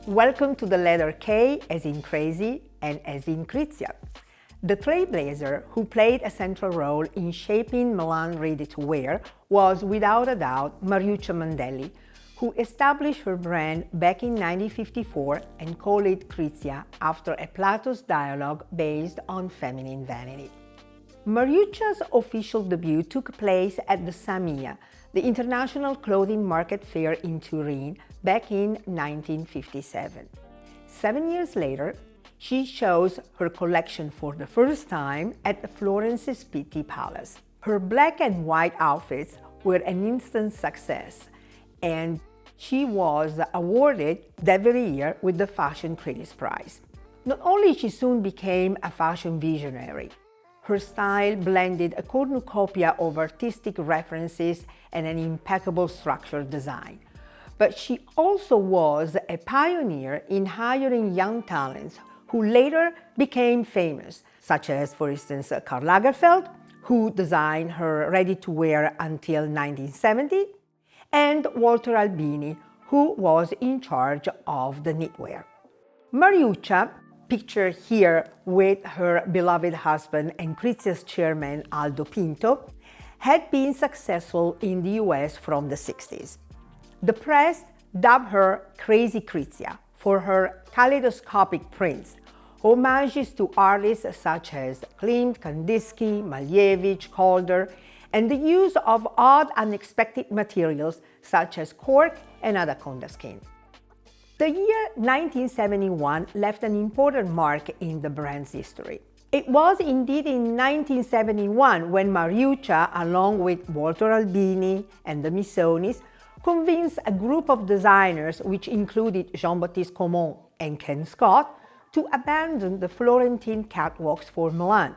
Welcome to the letter K as in Krazy and as in Krizia. The trailblazer who played a central role in shaping Milan ready-to-wear was, without a doubt, Mariuccia Mandelli, who established her brand back in 1954 and called it Krizia after a Plato's dialogue based on feminine vanity. Mariuccia's official debut took place at the Samia, the International Clothing Market Fair in Turin, back in 1957. 7 years later, she shows her collection for the first time at the Florence's Pitti Palace. Her black and white outfits were an instant success, and she was awarded that very year with the Fashion Critics Prize. Not only she soon became a fashion visionary, her style blended a cornucopia of artistic references and an impeccable structured design. But she also was a pioneer in hiring young talents who later became famous, such as, for instance, Karl Lagerfeld, who designed her ready-to-wear until 1970, and Walter Albini, who was in charge of the knitwear. Mariuccia, pictured here with her beloved husband and Krizia's chairman Aldo Pinto, had been successful in the US from the 60s. The press dubbed her Crazy Krizia for her kaleidoscopic prints, homages to artists such as Klimt, Kandinsky, Malevich, Calder, and the use of odd, unexpected materials such as cork and anaconda skin. The year 1971 left an important mark in the brand's history. It was indeed in 1971 when Mariuccia, along with Walter Albini and the Missonis, convinced a group of designers, which included Jean-Baptiste Chaumont and Ken Scott, to abandon the Florentine catwalks for Milan,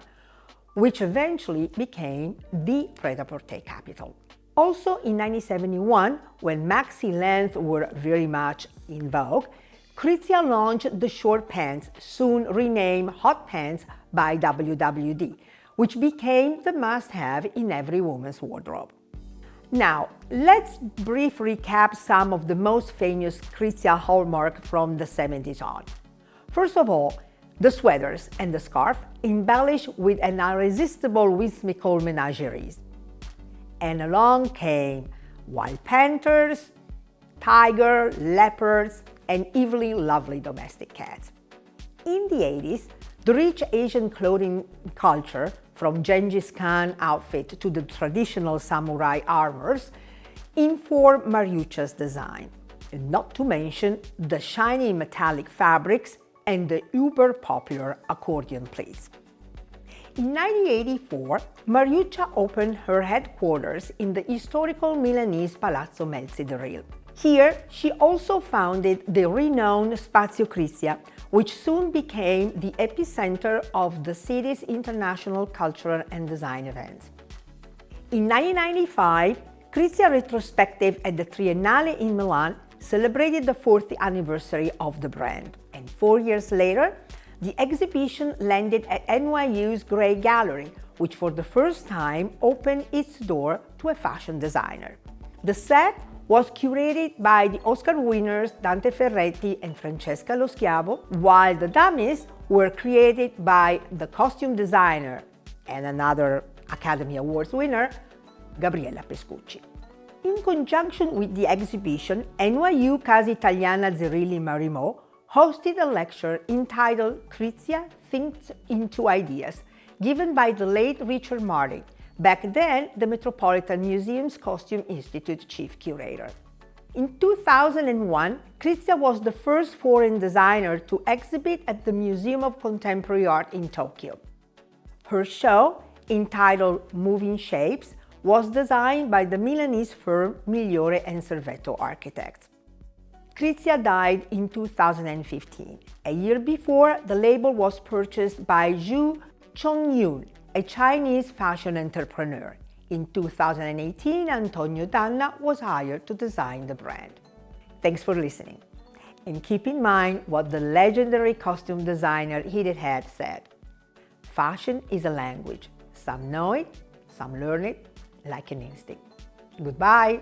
which eventually became the Pret-a-Porter capital. Also in 1971, when maxi lengths were very much in vogue, Krizia launched the short pants, soon renamed hot pants by WWD, which became the must-have in every woman's wardrobe. Now, let's briefly recap some of the most famous Krizia hallmarks from the 70s on. First of all, the sweaters and the scarf embellished with an irresistible whimsical menagerie. And along came wild panthers, tiger, leopards, and evilly lovely domestic cats. In the 80s, the rich Asian clothing culture, from Gengis Khan outfit to the traditional samurai armors, informed Mariuccia's design, and not to mention the shiny metallic fabrics and the uber-popular accordion pleats. In 1984, Mariuccia opened her headquarters in the historical Milanese Palazzo Melzi de Ril. Here, she also founded the renowned Spazio Krizia, which soon became the epicenter of the city's international cultural and design events. In 1995, Krizia retrospective at the Triennale in Milan celebrated the 40th anniversary of the brand, and 4 years later, the exhibition landed at NYU's Gray Gallery, which for the first time opened its door to a fashion designer. The set was curated by the Oscar winners Dante Ferretti and Francesca Lo Schiavo, while the dummies were created by the costume designer and another Academy Awards winner, Gabriella Pescucci. In conjunction with the exhibition, NYU Casa Italiana Zerilli-Marimò hosted a lecture entitled Krizia Thinks into Ideas, given by the late Richard Martin, back then the Metropolitan Museum's Costume Institute chief curator. In 2001, Krizia was the first foreign designer to exhibit at the Museum of Contemporary Art in Tokyo. Her show, entitled Moving Shapes, was designed by the Milanese firm Migliore & Servetto Architects. Krizia died in 2015. A year before, the label was purchased by Zhu Chongyun, a Chinese fashion entrepreneur. In 2018, Antonio Danna was hired to design the brand. Thanks for listening. And keep in mind what the legendary costume designer Edith Head said: fashion is a language. Some know it, some learn it like an instinct. Goodbye.